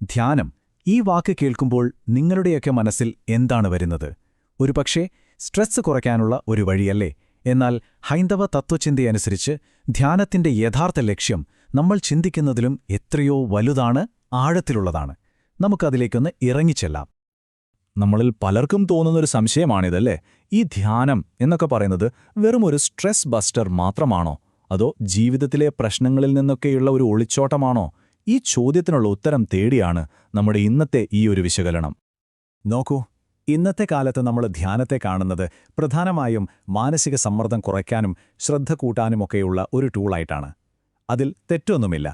ധ്യാനം, ഈ വാക്ക് കേൾക്കുമ്പോൾ നിങ്ങളുടെയൊക്കെ മനസ്സിൽ എന്താണ് വരുന്നത്? ഒരുപക്ഷേ സ്ട്രെസ് കുറയ്ക്കാനുള്ള ഒരു വഴിയല്ലേ? എന്നാൽ ഹൈന്ദവ തത്വചിന്തയനുസരിച്ച് ധ്യാനത്തിന്റെ യഥാർത്ഥ ലക്ഷ്യം നമ്മൾ ചിന്തിക്കുന്നതിലും എത്രയോ വലുതാണ്, ആഴത്തിലുള്ളതാണ്. നമുക്കതിലേക്കൊന്ന് ഇറങ്ങിച്ചെല്ലാം. നമ്മളിൽ പലർക്കും തോന്നുന്നൊരു സംശയമാണിതല്ലേ, ഈ ധ്യാനം എന്നൊക്കെ പറയുന്നത് വെറും ഒരു സ്ട്രെസ് ബസ്റ്റർ മാത്രമാണോ, അതോ ജീവിതത്തിലെ പ്രശ്നങ്ങളിൽ നിന്നൊക്കെയുള്ള ഒരു ഒളിച്ചോട്ടമാണോ? ഈ ചോദ്യത്തിനുള്ള ഉത്തരം തേടിയാണ് നമ്മുടെ ഇന്നത്തെ ഈ ഒരു വിശകലനം. നോക്കൂ, ഇന്നത്തെ കാലത്ത് നമ്മൾ ധ്യാനത്തെ കാണുന്നത് പ്രധാനമായും മാനസിക സമ്മർദ്ദം കുറയ്ക്കാനും ശ്രദ്ധ കൂട്ടാനുമൊക്കെയുള്ള ഒരു ടൂളായിട്ടാണ്. അതിൽ തെറ്റൊന്നുമില്ല.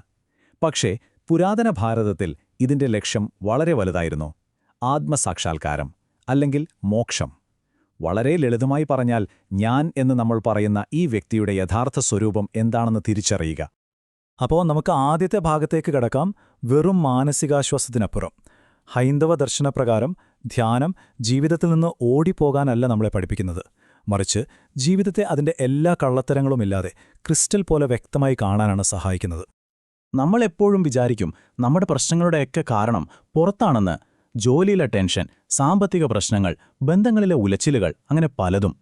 പക്ഷേ പുരാതന ഭാരതത്തിൽ ഇതിന്റെ ലക്ഷ്യം വളരെ വലുതായിരുന്നു. ആത്മസാക്ഷാത്കാരം, അല്ലെങ്കിൽ മോക്ഷം. വളരെ ലളിതമായി പറഞ്ഞാൽ, ഞാൻ എന്ന് നമ്മൾ പറയുന്ന ഈ വ്യക്തിയുടെ യഥാർത്ഥ സ്വരൂപം എന്താണെന്ന് തിരിച്ചറിയുക. അപ്പോൾ നമുക്ക് ആദ്യത്തെ ഭാഗത്തേക്ക് കടക്കാം. വെറും മാനസികാശ്വാസത്തിനപ്പുറം ഹൈന്ദവ ദർശനപ്രകാരം ധ്യാനം ജീവിതത്തിൽ നിന്ന് ഓടിപ്പോകാനല്ല നമ്മളെ പഠിപ്പിക്കുന്നത്, മറിച്ച് ജീവിതത്തെ അതിൻ്റെ എല്ലാ കള്ളത്തരങ്ങളുമില്ലാതെ ക്രിസ്റ്റൽ പോലെ വ്യക്തമായി കാണാനാണ് സഹായിക്കുന്നത്. നമ്മളെപ്പോഴും വിചാരിക്കും നമ്മുടെ പ്രശ്നങ്ങളുടെയൊക്കെ കാരണം പുറത്താണെന്ന്. ജോലിയിലെ ടെൻഷൻ, സാമ്പത്തിക പ്രശ്നങ്ങൾ, ബന്ധങ്ങളിലെ ഉലച്ചിലുകൾ, അങ്ങനെ പലതും.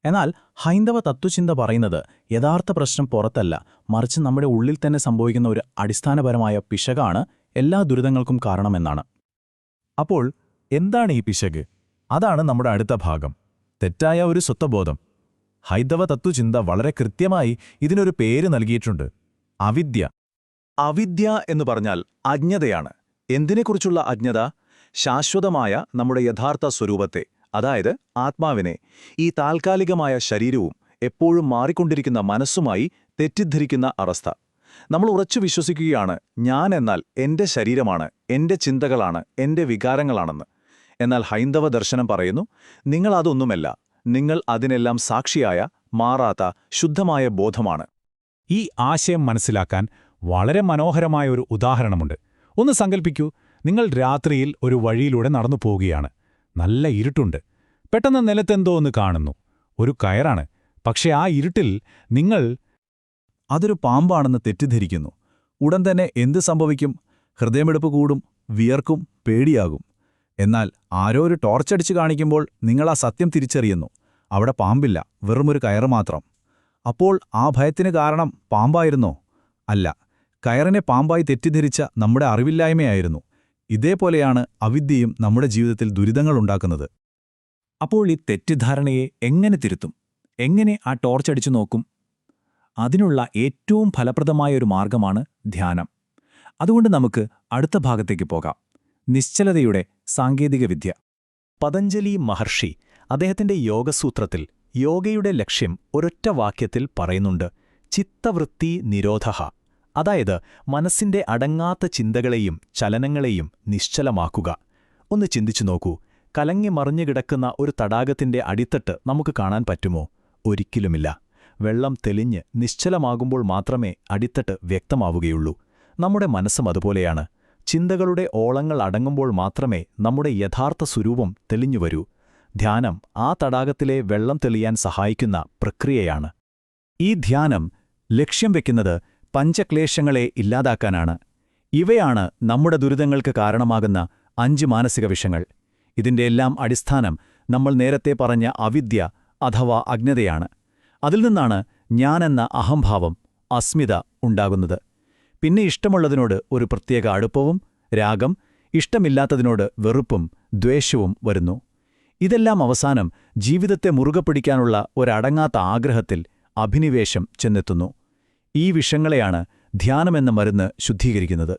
എന്നാൽ ഹൈന്ദവ തത്വചിന്ത പറയുന്നത് യഥാർത്ഥ പ്രശ്നം പുറത്തല്ല, മറിച്ച് നമ്മുടെ ഉള്ളിൽ തന്നെ സംഭവിക്കുന്ന ഒരു അടിസ്ഥാനപരമായ പിശകാണ് എല്ലാ ദുരിതങ്ങൾക്കും കാരണമെന്നാണ്. അപ്പോൾ എന്താണ് ഈ പിശക്? അതാണ് നമ്മുടെ അടുത്ത ഭാഗം, തെറ്റായ ഒരു സ്വത്വബോധം. ഹൈന്ദവ തത്വചിന്ത വളരെ കൃത്യമായി ഇതിനൊരു പേര് നൽകിയിട്ടുണ്ട്: അവിദ്യ. അവിദ്യ എന്ന് പറഞ്ഞാൽ അജ്ഞതയാണ്. എന്തിനെക്കുറിച്ചുള്ള അജ്ഞത? ശാശ്വതമായ നമ്മുടെ യഥാർത്ഥ സ്വരൂപത്തെ, അതായത് ആത്മാവിനെ, ഈ താൽക്കാലികമായ ശരീരവും എപ്പോഴും മാറിക്കൊണ്ടിരിക്കുന്ന മനസ്സുമായി തെറ്റിദ്ധരിക്കുന്ന അവസ്ഥ. നമ്മൾ ഉറച്ചു വിശ്വസിക്കുകയാണ്, ഞാൻ എന്നാൽ എന്റെ ശരീരമാണ്, എന്റെ ചിന്തകളാണ്, എന്റെ വികാരങ്ങളാണെന്ന്. എന്നാൽ ഹൈന്ദവ ദർശനം പറയുന്നു, നിങ്ങൾ അതൊന്നുമല്ല, നിങ്ങൾ അതിനെല്ലാം സാക്ഷിയായ, മാറാത്ത, ശുദ്ധമായ ബോധമാണ്. ഈ ആശയം മനസ്സിലാക്കാൻ വളരെ മനോഹരമായ ഒരു ഉദാഹരണമുണ്ട്. ഒന്ന് സങ്കൽപ്പിക്കൂ, നിങ്ങൾ രാത്രിയിൽ ഒരു വഴിയിലൂടെ നടന്നു പോവുകയാണ്. നല്ല ഇരുട്ടുണ്ട്. പെട്ടെന്ന് നിലത്തെന്തോ ഒന്ന് കാണുന്നു. ഒരു കയറാണ്. പക്ഷേ ആ ഇരുട്ടിൽ നിങ്ങൾ അതൊരു പാമ്പാണെന്ന് തെറ്റിദ്ധരിക്കുന്നു. ഉടൻ തന്നെ എന്ത് സംഭവിക്കും? ഹൃദയമിടിപ്പ് കൂടും, വിയർക്കും, പേടിയാകും. എന്നാൽ ആരോ ഒരു ടോർച്ചടിച്ച് കാണിക്കുമ്പോൾ നിങ്ങൾ ആ സത്യം തിരിച്ചറിയുന്നു. അവിടെ പാമ്പില്ല, വെറുമൊരു കയറ് മാത്രം. അപ്പോൾ ആ ഭയത്തിന് കാരണം പാമ്പായിരുന്നോ? അല്ല, കയറിനെ പാമ്പായി തെറ്റിദ്ധരിച്ച നമ്മുടെ അറിവില്ലായ്മയായിരുന്നു. ഇതേപോലെയാണ് അവിദ്യയും നമ്മുടെ ജീവിതത്തിൽ ദുരിതങ്ങളുണ്ടാക്കുന്നത്. അപ്പോൾ ഈ തെറ്റിദ്ധാരണയെ എങ്ങനെ തിരുത്തും? എങ്ങനെ ആ ടോർച്ചടിച്ചു നോക്കും? അതിനുള്ള ഏറ്റവും ഫലപ്രദമായൊരു മാർഗമാണ് ധ്യാനം. അതുകൊണ്ട് നമുക്ക് അടുത്ത ഭാഗത്തേക്ക് പോകാം: നിശ്ചലതയുടെ സാങ്കേതികവിദ്യ. പതഞ്ജലി മഹർഷി അദ്ദേഹത്തിന്റെ യോഗസൂത്രത്തിൽ യോഗയുടെ ലക്ഷ്യം ഒരൊറ്റ വാക്യത്തിൽ പറയുന്നുണ്ട്: ചിത്തവൃത്തി നിരോധഃ. അതായത് മനസ്സിന്റെ അടങ്ങാത്ത ചിന്തകളെയും ചലനങ്ങളെയും നിശ്ചലമാക്കുക. ഒന്ന് ചിന്തിച്ചു നോക്കൂ, കലങ്ങി മറിഞ്ഞു കിടക്കുന്ന ഒരു തടാകത്തിന്റെ അടിത്തട്ട് നമുക്ക് കാണാൻ പറ്റുമോ? ഒരിക്കലുമില്ല. വെള്ളം തെളിഞ്ഞ് നിശ്ചലമാകുമ്പോൾ മാത്രമേ അടിത്തട്ട് വ്യക്തമാവുകയുള്ളൂ. നമ്മുടെ മനസ്സും അതുപോലെയാണ്. ചിന്തകളുടെ ഓളങ്ങൾ അടങ്ങുമ്പോൾ മാത്രമേ നമ്മുടെ യഥാർത്ഥ സ്വരൂപം തെളിഞ്ഞുവരൂ. ധ്യാനം ആ തടാകത്തിലെ വെള്ളം തെളിയാൻ സഹായിക്കുന്ന പ്രക്രിയയാണ്. ഈ ധ്യാനം ലക്ഷ്യം വെക്കുന്നത് പഞ്ചക്ലേശങ്ങളെ ഇല്ലാതാക്കാനാണ്. ഇവയാണ് നമ്മുടെ ദുരിതങ്ങൾക്ക് കാരണമാകുന്ന 5 മാനസിക വിഷങ്ങൾ. ഇതിന്റെ എല്ലാം അടിസ്ഥാനം നമ്മൾ നേരത്തെ പറഞ്ഞ അവിദ്യ അഥവാ അജ്ഞതയാണ്. അതിൽ നിന്നാണ് ഞാനെന്ന അഹംഭാവം, അസ്മിത ഉണ്ടാകുന്നത്. പിന്നെ ഇഷ്ടമുള്ളതിനോട് ഒരു പ്രത്യേക അടുപ്പവും, രാഗം, ഇഷ്ടമില്ലാത്തതിനോട് വെറുപ്പും ദ്വേഷവും വരുന്നു. ഇതെല്ലാം അവസാനം ജീവിതത്തെ മുറുകെ പിടിക്കാനുള്ള ഒരടങ്ങാത്ത ആഗ്രഹത്തിൽ, അഭിനിവേശം ചെന്നെത്തുന്നു. ഈ വിഷങ്ങളെയാണ് ധ്യാനമെന്ന മരുന്ന് ശുദ്ധീകരിക്കുന്നത്.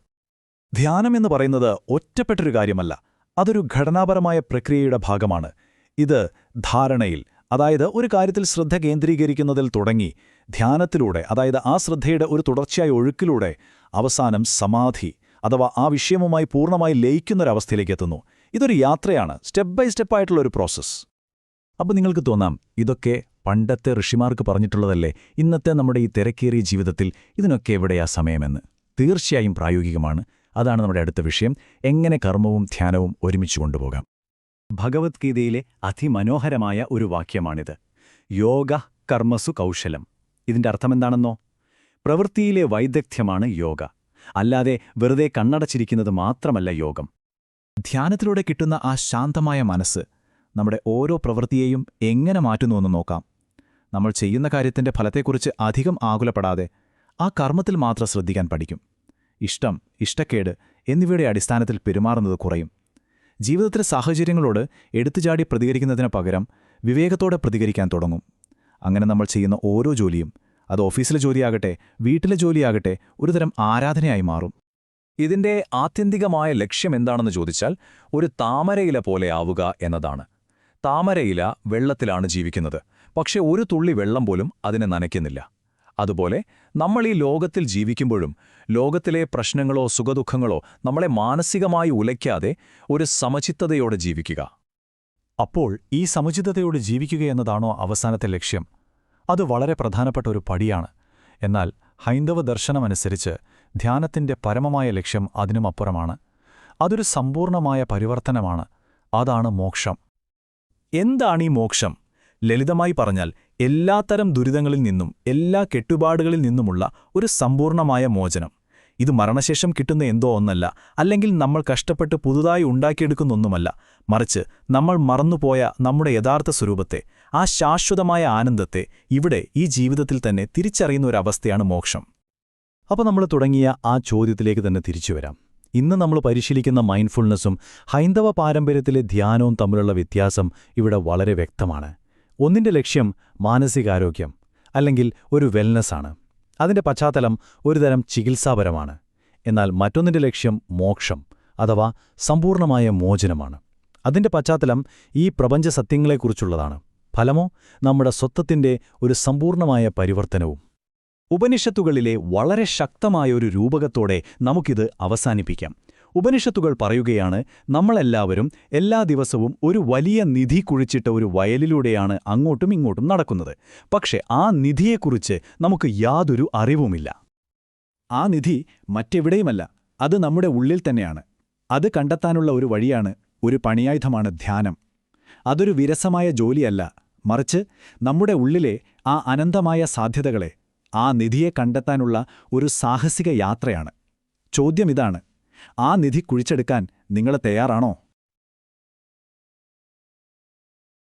ധ്യാനമെന്ന് പറയുന്നത് ഒറ്റപ്പെട്ടൊരു കാര്യമല്ല, അതൊരു ഘടനാപരമായ പ്രക്രിയയുടെ ഭാഗമാണ്. ഇത് ധാരണയിൽ, അതായത് ഒരു കാര്യത്തിൽ ശ്രദ്ധ കേന്ദ്രീകരിക്കുന്നതിൽ തുടങ്ങി, ധ്യാനത്തിലൂടെ, അതായത് ആ ശ്രദ്ധയുടെ ഒരു തുടർച്ചയായ ഒഴുക്കിലൂടെ അവസാനം സമാധി അഥവാ ആ വിഷയവുമായി പൂർണ്ണമായി ലയിക്കുന്നൊരവസ്ഥയിലേക്ക് എത്തുന്നു. ഇതൊരു യാത്രയാണ്, സ്റ്റെപ്പ് ബൈ സ്റ്റെപ്പായിട്ടുള്ളൊരു പ്രോസസ്സ്. അപ്പോൾ നിങ്ങൾക്ക് തോന്നാം, ഇതൊക്കെ പണ്ടത്തെ ഋഷിമാർക്ക് പറഞ്ഞിട്ടുള്ളതല്ലേ, ഇന്നത്തെ നമ്മുടെ ഈ തിരക്കേറിയ ജീവിതത്തിൽ ഇതിനൊക്കെ എവിടെയാ സമയമെന്ന്. തീർച്ചയായും പ്രായോഗികമാണ്. അതാണ് നമ്മുടെ അടുത്ത വിഷയം: എങ്ങനെ കർമ്മവും ധ്യാനവും ഒരുമിച്ച് കൊണ്ടുപോകാം. ഭഗവത്ഗീതയിലെ അതിമനോഹരമായ ഒരു വാക്യമാണിത്: യോഗ കർമ്മസു കൗശലം. ഇതിന്റെ അർത്ഥമെന്താണെന്നോ? പ്രവൃത്തിയിലെ വൈദഗ്ധ്യമാണ് യോഗ. അല്ലാതെ വെറുതെ കണ്ണടച്ചിരിക്കുന്നത് മാത്രമല്ല യോഗം. ധ്യാനത്തിലൂടെ കിട്ടുന്ന ആ ശാന്തമായ മനസ്സ് നമ്മുടെ ഓരോ പ്രവൃത്തിയെയും എങ്ങനെ മാറ്റുന്നുവെന്ന് നോക്കാം. നമ്മൾ ചെയ്യുന്ന കാര്യത്തിന്റെ ഫലത്തെക്കുറിച്ച് അധികം ആകുലപ്പെടാതെ ആ കർമ്മത്തിൽ മാത്രം ശ്രദ്ധിക്കാൻ പഠിക്കും. ഇഷ്ടം, ഇഷ്ടക്കേട് എന്നിവയുടെ അടിസ്ഥാനത്തിൽ പെരുമാറുന്നത് കുറയും. ജീവിതത്തിലെ സാഹചര്യങ്ങളോട് എടുത്തുചാടി പ്രതികരിക്കുന്നതിന് പകരം വിവേകത്തോടെ പ്രതികരിക്കാൻ തുടങ്ങും. അങ്ങനെ നമ്മൾ ചെയ്യുന്ന ഓരോ ജോലിയും, അത് ഓഫീസിലെ ജോലിയാകട്ടെ വീട്ടിലെ ജോലിയാകട്ടെ, ഒരുതരം ആരാധനയായി മാറും. ഇതിന്റെ ആത്യന്തികമായ ലക്ഷ്യം എന്താണെന്ന് ചോദിച്ചാൽ ഒരു താമരയില പോലെ ആവുക എന്നതാണ്. താമരയില വെള്ളത്തിലാണ് ജീവിക്കുന്നത്, പക്ഷെ ഒരു തുള്ളി വെള്ളം പോലും അതിനെ നനയ്ക്കുന്നില്ല. അതുപോലെ നമ്മൾ ഈ ലോകത്തിൽ ജീവിക്കുമ്പോഴും ലോകത്തിലെ പ്രശ്നങ്ങളോ സുഖദുഃഖങ്ങളോ നമ്മളെ മാനസികമായി ഉലയ്ക്കാതെ ഒരു സമചിത്തതയോടെ ജീവിക്കുക. അപ്പോൾ ഈ സമചിത്തതയോട് ജീവിക്കുകയെന്നതാണോ അവസാനത്തെ ലക്ഷ്യം? അത് വളരെ പ്രധാനപ്പെട്ട ഒരു പടിയാണ്. എന്നാൽ ഹൈന്ദവ ദർശനമനുസരിച്ച് ധ്യാനത്തിന്റെ പരമമായ ലക്ഷ്യം അതിനുമപ്പുറമാണ്. അതൊരു സമ്പൂർണമായ പരിവർത്തനമാണ്. അതാണ് മോക്ഷം. എന്താണീ മോക്ഷം? ലളിതമായി പറഞ്ഞാൽ എല്ലാത്തരം ദുരിതങ്ങളിൽ നിന്നും എല്ലാ കെട്ടുപാടുകളിൽ നിന്നുമുള്ള ഒരു സമ്പൂർണമായ മോചനം. ഇത് മരണശേഷം കിട്ടുന്ന എന്തോ ഒന്നല്ല, അല്ലെങ്കിൽ നമ്മൾ കഷ്ടപ്പെട്ട് പുതുതായി ഉണ്ടാക്കിയെടുക്കുന്നൊന്നുമല്ല. മറിച്ച് നമ്മൾ മറന്നുപോയ നമ്മുടെ യഥാർത്ഥ സ്വരൂപത്തെ, ആ ശാശ്വതമായ ആനന്ദത്തെ ഇവിടെ ഈ ജീവിതത്തിൽ തന്നെ തിരിച്ചറിയുന്ന ഒരവസ്ഥയാണ് മോക്ഷം. അപ്പോൾ നമ്മൾ തുടങ്ങിയ ആ ചോദ്യത്തിലേക്ക് തന്നെ തിരിച്ചുവരാം. ഇന്ന് നമ്മൾ പരിശീലിക്കുന്ന മൈൻഡ്ഫുൾനെസ്സും ഹൈന്ദവ പാരമ്പര്യത്തിലെ ധ്യാനവും തമ്മിലുള്ള വ്യത്യാസം ഇവിടെ വളരെ വ്യക്തമാണ്. ഒന്നിന്റെ ലക്ഷ്യം മാനസികാരോഗ്യം അല്ലെങ്കിൽ ഒരു വെൽനസ്സാണ്. അതിന്റെ പശ്ചാത്തലം ഒരുതരം ചികിത്സാപരമാണ്. എന്നാൽ മറ്റൊന്നിന്റെ ലക്ഷ്യം മോക്ഷം അഥവാ സമ്പൂർണമായ മോചനമാണ്. അതിന്റെ പശ്ചാത്തലം ഈ പ്രപഞ്ച സത്യങ്ങളെക്കുറിച്ചുള്ളതാണ്. ഫലമോ നമ്മുടെ സ്വത്വത്തിന്റെ ഒരു സമ്പൂർണമായ പരിവർത്തനവും. ഉപനിഷത്തുകളിലെ വളരെ ശക്തമായ ഒരു രൂപകത്തോടെ നമുക്കിത് അവസാനിപ്പിക്കാം. ഉപനിഷത്തുകൾ പറയുകയാണ്, നമ്മളെല്ലാവരും എല്ലാ ദിവസവും ഒരു വലിയ നിധി കുഴിച്ചിട്ട ഒരു വയലിലൂടെയാണ് അങ്ങോട്ടും ഇങ്ങോട്ടും നടക്കുന്നത്. പക്ഷെ ആ നിധിയെക്കുറിച്ച് നമുക്ക് യാതൊരു അറിവുമില്ല. ആ നിധി മറ്റെവിടെയുമല്ല, അത് നമ്മുടെ ഉള്ളിൽ തന്നെയാണ്. അത് കണ്ടെത്താനുള്ള ഒരു വഴിയാണ്, ഒരു പണിയായുധമാണ് ധ്യാനം. അതൊരു വിരസമായ ജോലിയല്ല, മറിച്ച് നമ്മുടെ ഉള്ളിലെ ആ അനന്തമായ സാധ്യതകളെ, ആ നിധിയെ കണ്ടെത്താനുള്ള ഒരു സാഹസിക യാത്രയാണ്. ചോദ്യം ഇതാണ്: ആ നിധി കുഴിച്ചെടുക്കാൻ നിങ്ങൾ തയ്യാറാണോ?